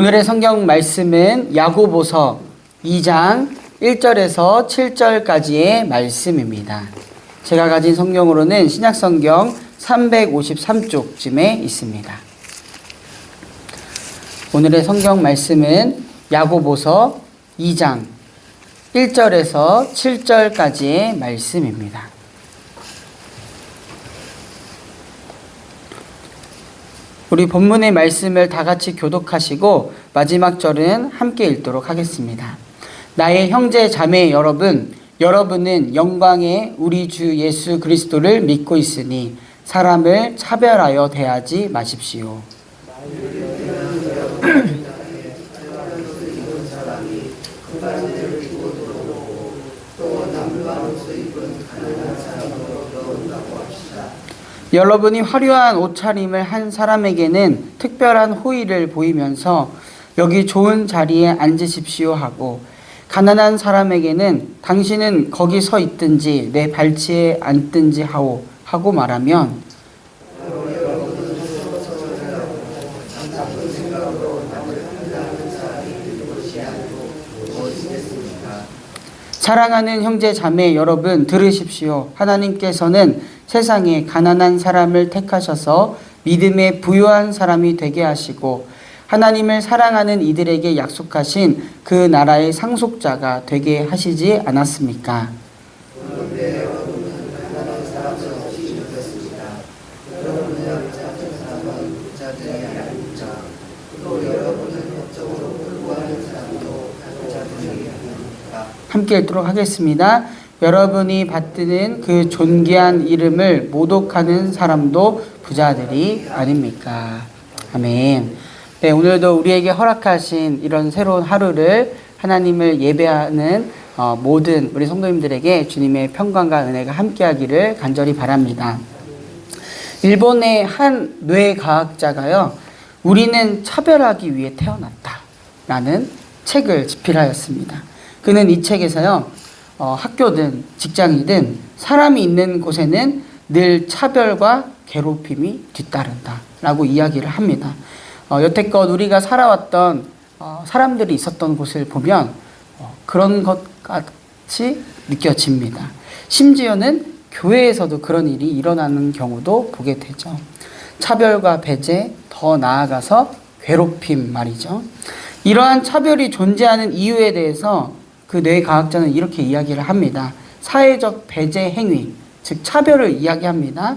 오늘의 성경 말씀은 야고보서 2장 1절에서 7절까지의 말씀입니다. 제가 가진 성경으로는 신약성경 353쪽쯤에 있습니다. 오늘의 성경 말씀은 야고보서 2장 1절에서 7절까지의 말씀입니다. 우리 본문의 말씀을 다 같이 교독하시고 마지막 절은 함께 읽도록 하겠습니다. 나의 형제 자매 여러분, 여러분은 영광의 우리 주 예수 그리스도를 믿고 있으니 사람을 차별하여 대하지 마십시오. 여러분이 화려한 옷차림을 한 사람에게는 특별한 호의를 보이면서 여기 좋은 자리에 앉으십시오 하고, 가난한 사람에게는 당신은 거기 서 있든지 내 발치에 앉든지 하고 말하면 사랑하는 형제 자매 여러분, 들으십시오. 하나님께서는 세상에 가난한 사람을 택하셔서 믿음에 부유한 사람이 되게 하시고 하나님을 사랑하는 이들에게 약속하신 그 나라의 상속자가 되게 하시지 않았습니까? 함께 읽도록 하겠습니다. 여러분이 받드는 그 존귀한 이름을 모독하는 사람도 부자들이 아닙니까? 아멘. 네, 오늘도 우리에게 허락하신 이런 새로운 하루를 하나님을 예배하는 모든 우리 성도님들에게 주님의 평강과 은혜가 함께하기를 간절히 바랍니다. 일본의 한 뇌과학자가요, 우리는 차별하기 위해 태어났다라는 책을 집필하였습니다. 그는 이 책에서요, 학교든 직장이든 사람이 있는 곳에는 늘 차별과 괴롭힘이 뒤따른다 라고 이야기를 합니다. 여태껏 우리가 살아왔던 사람들이 있었던 곳을 보면 그런 것 같이 느껴집니다. 심지어는 교회에서도 그런 일이 일어나는 경우도 보게 되죠. 차별과 배제, 더 나아가서 괴롭힘 말이죠. 이러한 차별이 존재하는 이유에 대해서 그 뇌과학자는 이렇게 이야기를 합니다. 사회적 배제 행위, 즉 차별을 이야기합니다.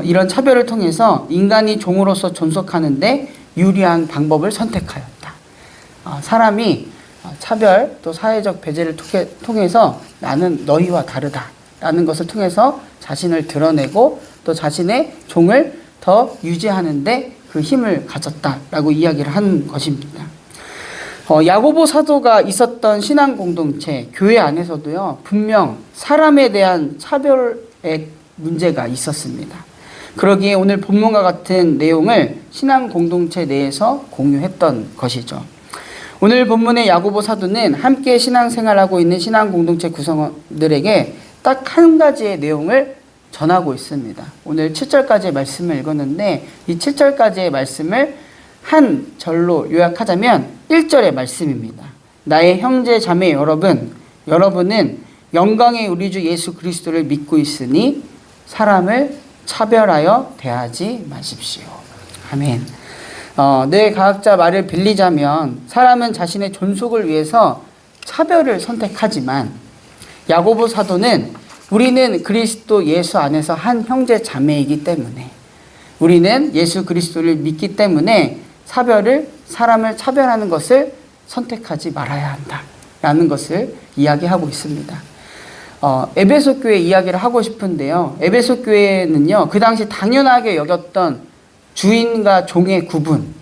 이런 차별을 통해서 인간이 종으로서 존속하는데 유리한 방법을 선택하였다. 사람이 차별 또 사회적 배제를 통해서 나는 너희와 다르다라는 것을 통해서 자신을 드러내고 또 자신의 종을 더 유지하는데 그 힘을 가졌다라고 이야기를 하는 것입니다. 야고보 사도가 있었던 신앙 공동체, 교회 안에서도요, 분명 사람에 대한 차별의 문제가 있었습니다. 그러기에 오늘 본문과 같은 내용을 신앙 공동체 내에서 공유했던 것이죠. 오늘 본문의 야고보 사도는 함께 신앙생활하고 있는 신앙 공동체 구성원들에게 딱 한 가지의 내용을 전하고 있습니다. 오늘 7절까지의 말씀을 읽었는데 이 7절까지의 말씀을 한 절로 요약하자면 1절의 말씀입니다. 나의 형제 자매 여러분, 여러분은 영광의 우리 주 예수 그리스도를 믿고 있으니 사람을 차별하여 대하지 마십시오. 아멘. 뇌과학자 말을 빌리자면 사람은 자신의 존속을 위해서 차별을 선택하지만 야고보 사도는 우리는 그리스도 예수 안에서 한 형제 자매이기 때문에, 우리는 예수 그리스도를 믿기 때문에 사람을 차별하는 것을 선택하지 말아야 한다라는 것을 이야기하고 있습니다. 에베소 교회 이야기를 하고 싶은데요. 에베소 교회는요, 그 당시 당연하게 여겼던 주인과 종의 구분,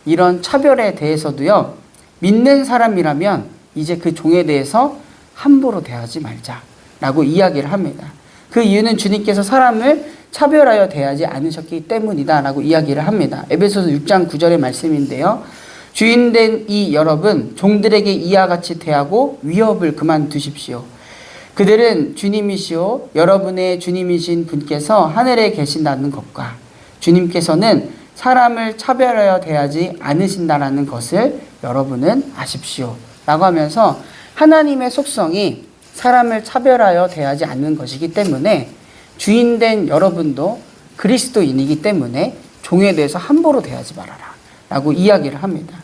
이런 차별에 대해서도요, 믿는 사람이라면 이제 그 종에 대해서 함부로 대하지 말자라고 이야기를 합니다. 그 이유는 주님께서 사람을 차별하여 대하지 않으셨기 때문이다라고 이야기를 합니다. 에베소서 6장 9절의 말씀인데요. 주인된 이 여러분, 종들에게 이와 같이 대하고 위협을 그만두십시오. 그들은 주님이시오 여러분의 주님이신 분께서 하늘에 계신다는 것과 주님께서는 사람을 차별하여 대하지 않으신다라는 것을 여러분은 아십시오. 라고 하면서 하나님의 속성이 사람을 차별하여 대하지 않는 것이기 때문에 주인된 여러분도 그리스도인이기 때문에 종에 대해서 함부로 대하지 말아라 라고 이야기를 합니다.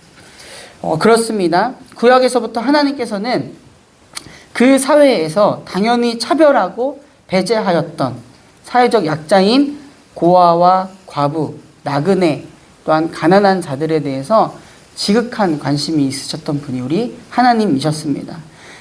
그렇습니다. 구약에서부터 하나님께서는 그 사회에서 당연히 차별하고 배제하였던 사회적 약자인 고아와 과부, 나그네, 또한 가난한 자들에 대해서 지극한 관심이 있으셨던 분이 우리 하나님이셨습니다.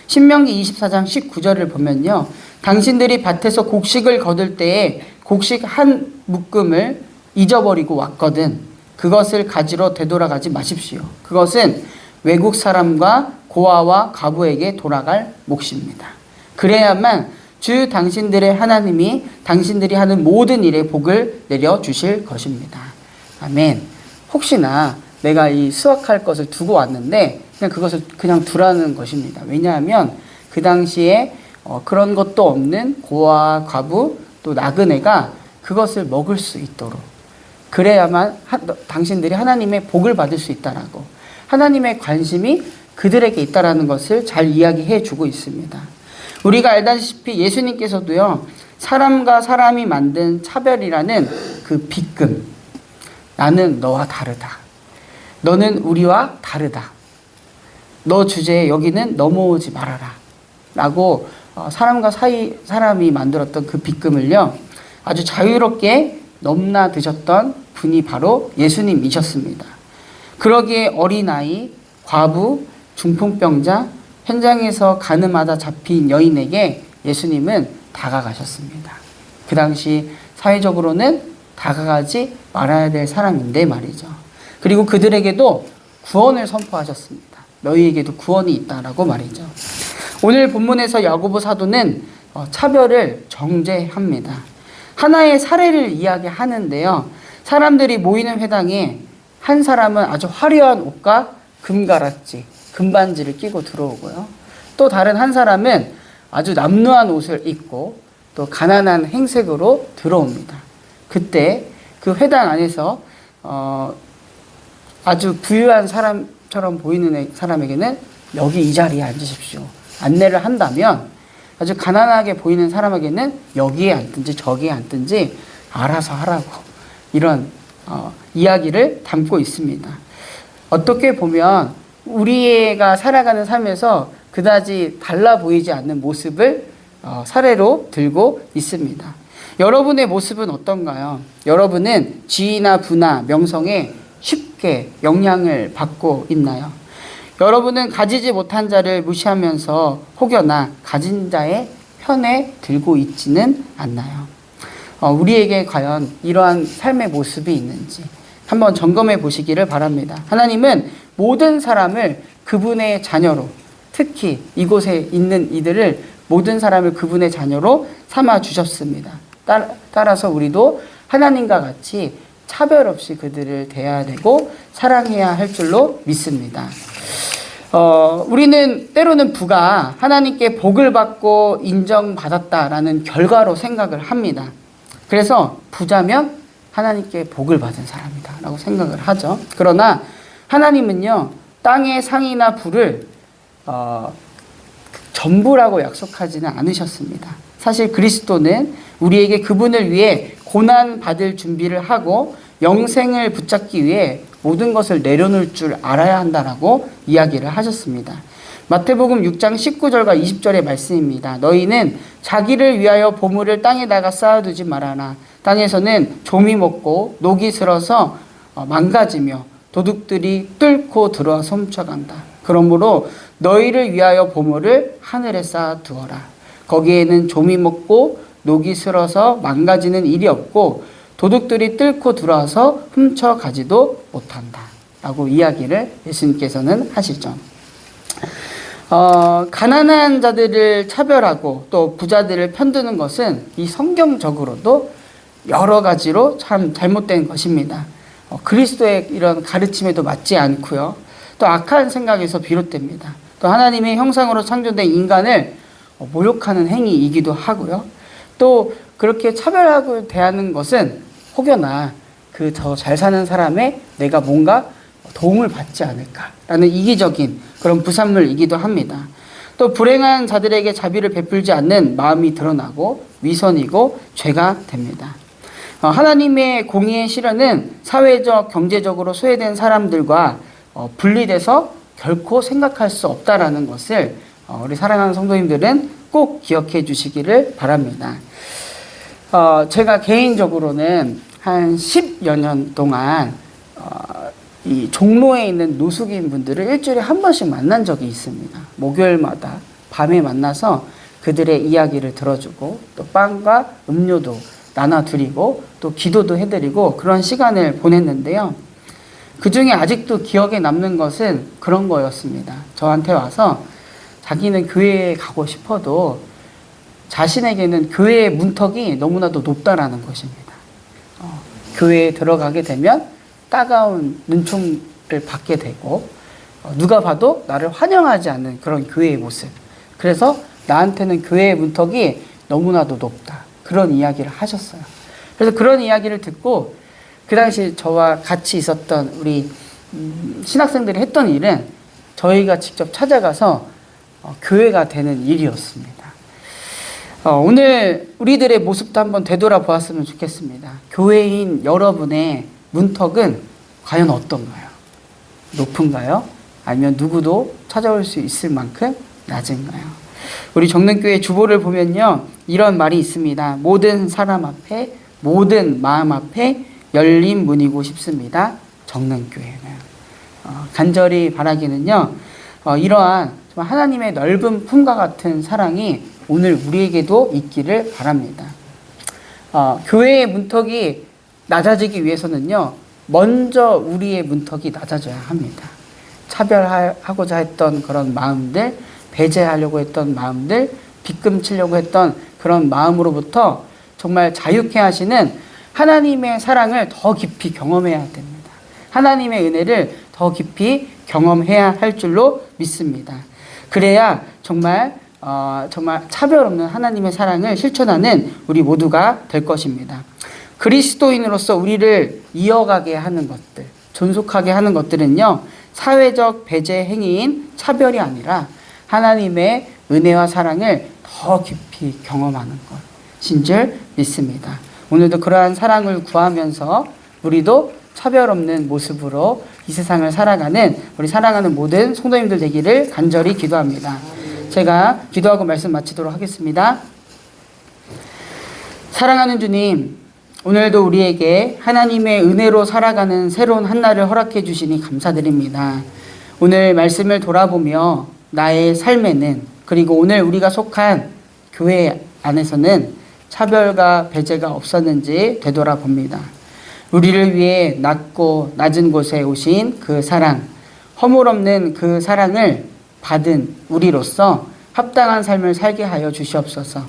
신명기 24장 19절을 보면요. 당신들이 밭에서 곡식을 거둘 때에 곡식 한 묶음을 잊어버리고 왔거든 그것을 가지러 되돌아가지 마십시오. 그것은 외국 사람과 고아와 과부에게 돌아갈 몫입니다. 그래야만 주 당신들의 하나님이 당신들이 하는 모든 일에 복을 내려주실 것입니다. 아멘. 혹시나 내가 이 수확할 것을 두고 왔는데 그냥 그것을 그냥 두라는 것입니다. 왜냐하면 그 당시에 그런 것도 없는 고아, 과부, 또 나그네가 그것을 먹을 수 있도록 그래야만 당신들이 하나님의 복을 받을 수 있다라고 하나님의 관심이 그들에게 있다라는 것을 잘 이야기해 주고 있습니다. 우리가 알다시피 예수님께서도요. 사람과 사람이 만든 차별이라는 그 빗금 나는 너와 다르다. 너는 우리와 다르다. 너 주제에 여기는 넘어오지 말아라. 라고 사람이 만들었던 그 빗금을요. 아주 자유롭게 넘나드셨던 분이 바로 예수님이셨습니다. 그러기에 어린아이, 과부, 중풍병자, 현장에서 가늠하다 잡힌 여인에게 예수님은 다가가셨습니다. 그 당시 사회적으로는 다가가지 말아야 될 사람인데 말이죠. 그리고 그들에게도 구원을 선포하셨습니다. 너희에게도 구원이 있다라고 말이죠. 오늘 본문에서 야고보 사도는 차별을 정죄합니다. 하나의 사례를 이야기하는데요. 사람들이 모이는 회당에 한 사람은 아주 화려한 옷과 금가락지, 금반지를 끼고 들어오고요. 또 다른 한 사람은 아주 남루한 옷을 입고 또 가난한 행색으로 들어옵니다. 그때 그 회당 안에서 아주 부유한 사람처럼 보이는 사람에게는 여기 이 자리에 앉으십시오. 안내를 한다면 아주 가난하게 보이는 사람에게는 여기에 앉든지 저기에 앉든지 알아서 하라고 이런 이야기를 담고 있습니다. 어떻게 보면 우리가 살아가는 삶에서 그다지 달라 보이지 않는 모습을 사례로 들고 있습니다. 여러분의 모습은 어떤가요? 여러분은 지위나 부나 명성에 쉽게 영향을 받고 있나요? 여러분은 가지지 못한 자를 무시하면서 혹여나 가진 자의 편에 들고 있지는 않나요? 우리에게 과연 이러한 삶의 모습이 있는지 한번 점검해 보시기를 바랍니다. 하나님은 모든 사람을 그분의 자녀로, 특히 이곳에 있는 이들을 모든 사람을 그분의 자녀로 삼아 주셨습니다. 따라서 우리도 하나님과 같이 차별 없이 그들을 대해야 되고 사랑해야 할 줄로 믿습니다. 우리는 때로는 부가 하나님께 복을 받고 인정받았다라는 결과로 생각을 합니다. 그래서 부자면 하나님께 복을 받은 사람이다 라고 생각을 하죠. 그러나 하나님은요, 땅의 상이나 부를 전부라고 약속하지는 않으셨습니다. 사실 그리스도는 우리에게 그분을 위해 고난 받을 준비를 하고 영생을 붙잡기 위해 모든 것을 내려놓을 줄 알아야 한다라고 이야기를 하셨습니다. 마태복음 6장 19절과 20절의 말씀입니다. 너희는 자기를 위하여 보물을 땅에다가 쌓아두지 말아라. 땅에서는 좀이 먹고 녹이 슬어서 망가지며 도둑들이 뚫고 들어와 훔쳐간다. 그러므로 너희를 위하여 보물을 하늘에 쌓아두어라. 거기에는 좀이 먹고 녹이 슬어서 망가지는 일이 없고 도둑들이 뚫고 들어와서 훔쳐가지도 못한다 라고 이야기를 예수님께서는 하시죠. 가난한 자들을 차별하고 또 부자들을 편드는 것은 이 성경적으로도 여러 가지로 참 잘못된 것입니다. 그리스도의 이런 가르침에도 맞지 않고요. 또 악한 생각에서 비롯됩니다. 또 하나님의 형상으로 창조된 인간을 모욕하는 행위이기도 하고요. 또 그렇게 차별하고 대하는 것은 혹여나 그 더 잘 사는 사람의 내가 뭔가 도움을 받지 않을까라는 이기적인 그런 부산물이기도 합니다. 또 불행한 자들에게 자비를 베풀지 않는 마음이 드러나고 위선이고 죄가 됩니다. 하나님의 공의의 실현은 사회적, 경제적으로 소외된 사람들과 분리돼서 결코 생각할 수 없다라는 것을 우리 사랑하는 성도님들은 꼭 기억해 주시기를 바랍니다. 제가 개인적으로는 한 10여 년 동안 이 종로에 있는 노숙인 분들을 일주일에 한 번씩 만난 적이 있습니다. 목요일마다 밤에 만나서 그들의 이야기를 들어주고 또 빵과 음료도 나눠드리고 또 기도도 해드리고 그런 시간을 보냈는데요. 그 중에 아직도 기억에 남는 것은 그런 거였습니다. 저한테 와서 자기는 교회에 가고 싶어도 자신에게는 교회의 문턱이 너무나도 높다라는 것입니다. 교회에 들어가게 되면 따가운 눈총을 받게 되고 누가 봐도 나를 환영하지 않는 그런 교회의 모습. 그래서 나한테는 교회의 문턱이 너무나도 높다. 그런 이야기를 하셨어요. 그래서 그런 이야기를 듣고 그 당시 저와 같이 있었던 우리 신학생들이 했던 일은 저희가 직접 찾아가서 교회가 되는 일이었습니다. 오늘 우리들의 모습도 한번 되돌아보았으면 좋겠습니다. 교회인 여러분의 문턱은 과연 어떤가요? 높은가요? 아니면 누구도 찾아올 수 있을 만큼 낮은가요? 우리 정능교회 주보를 보면요, 이런 말이 있습니다. 모든 사람 앞에, 모든 마음 앞에 열린 문이고 싶습니다. 정능교회는. 간절히 바라기는요, 이러한 하나님의 넓은 품과 같은 사랑이 오늘 우리에게도 있기를 바랍니다. 교회의 문턱이 낮아지기 위해서는요, 먼저 우리의 문턱이 낮아져야 합니다. 차별하고자 했던 그런 마음들, 배제하려고 했던 마음들, 빗금치려고 했던 그런 마음으로부터 정말 자유케 하시는 하나님의 사랑을 더 깊이 경험해야 됩니다. 하나님의 은혜를 더 깊이 경험해야 할 줄로 믿습니다. 그래야 정말 차별 없는 하나님의 사랑을 실천하는 우리 모두가 될 것입니다. 그리스도인으로서 우리를 이어가게 하는 것들, 존속하게 하는 것들은요, 사회적 배제 행위인 차별이 아니라 하나님의 은혜와 사랑을 더 깊이 경험하는 것인 줄 믿습니다. 오늘도 그러한 사랑을 구하면서 우리도 차별 없는 모습으로 이 세상을 살아가는 우리 사랑하는 모든 성도님들 되기를 간절히 기도합니다. 제가 기도하고 말씀 마치도록 하겠습니다. 사랑하는 주님, 오늘도 우리에게 하나님의 은혜로 살아가는 새로운 한날을 허락해 주시니 감사드립니다. 오늘 말씀을 돌아보며 나의 삶에는, 그리고 오늘 우리가 속한 교회 안에서는 차별과 배제가 없었는지 되돌아봅니다. 우리를 위해 낮고 낮은 곳에 오신 그 사랑, 허물 없는 그 사랑을 받은 우리로서 합당한 삶을 살게 하여 주시옵소서.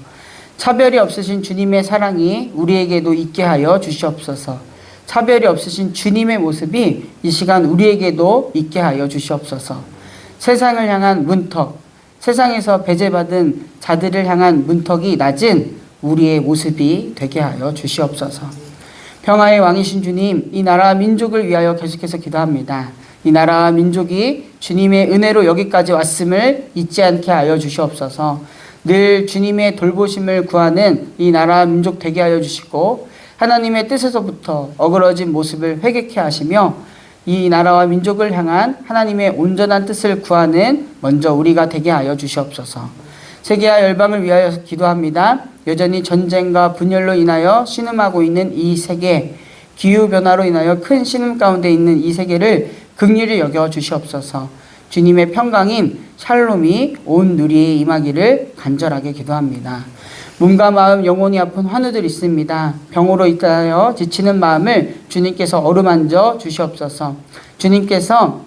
차별이 없으신 주님의 사랑이 우리에게도 있게 하여 주시옵소서. 차별이 없으신 주님의 모습이 이 시간 우리에게도 있게 하여 주시옵소서. 세상을 향한 문턱, 세상에서 배제받은 자들을 향한 문턱이 낮은 우리의 모습이 되게 하여 주시옵소서. 평화의 왕이신 주님, 이 나라와 민족을 위하여 계속해서 기도합니다. 이 나라와 민족이 주님의 은혜로 여기까지 왔음을 잊지 않게 하여 주시옵소서. 늘 주님의 돌보심을 구하는 이 나라와 민족 되게 하여 주시고, 하나님의 뜻에서부터 어그러진 모습을 회개케 하시며 이 나라와 민족을 향한 하나님의 온전한 뜻을 구하는 먼저 우리가 되게 하여 주시옵소서. 세계와 열방을 위하여 기도합니다. 여전히 전쟁과 분열로 인하여 신음하고 있는 이 세계, 기후변화로 인하여 큰 신음 가운데 있는 이 세계를 긍휼히 여겨 주시옵소서. 주님의 평강인 샬롬이 온 누리에 임하기를 간절하게 기도합니다. 몸과 마음, 영혼이 아픈 환우들 있습니다. 병으로 인하여 지치는 마음을 주님께서 어루만져 주시옵소서. 주님께서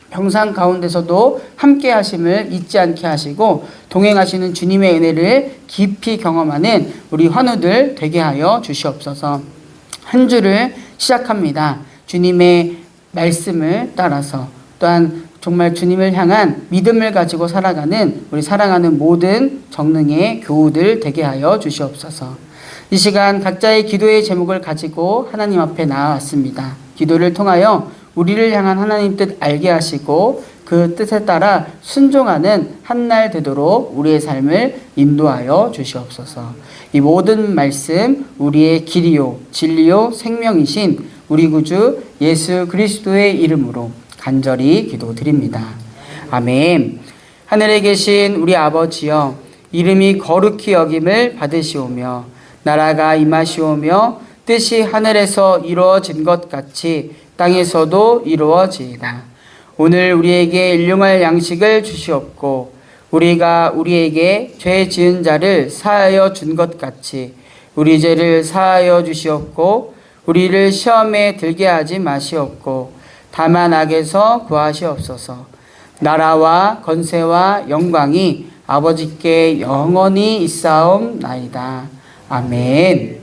병상 가운데서도 함께 하심을 잊지 않게 하시고 동행하시는 주님의 은혜를 깊이 경험하는 우리 환우들 되게 하여 주시옵소서. 한 주를 시작합니다. 주님의 말씀을 따라서, 또한 정말 주님을 향한 믿음을 가지고 살아가는 우리 사랑하는 모든 정능의 교우들 되게 하여 주시옵소서. 이 시간 각자의 기도의 제목을 가지고 하나님 앞에 나아왔습니다. 기도를 통하여 우리를 향한 하나님 뜻 알게 하시고 그 뜻에 따라 순종하는 한날 되도록 우리의 삶을 인도하여 주시옵소서. 이 모든 말씀 우리의 길이요 진리요 생명이신 우리 구주 예수 그리스도의 이름으로 간절히 기도드립니다. 아멘. 하늘에 계신 우리 아버지여, 이름이 거룩히 여김을 받으시오며 나라가 임하시오며 뜻이 하늘에서 이루어진 것 같이 땅에서도 이루어지이다. 오늘 우리에게 일용할 양식을 주시옵고 우리가 우리에게 죄 지은 자를 사하여 준 것 같이 우리 죄를 사하여 주시옵고 우리를 시험에 들게 하지 마시옵고 다만 악에서 구하시옵소서. 나라와 권세와 영광이 아버지께 영원히 있사옵나이다. 아멘.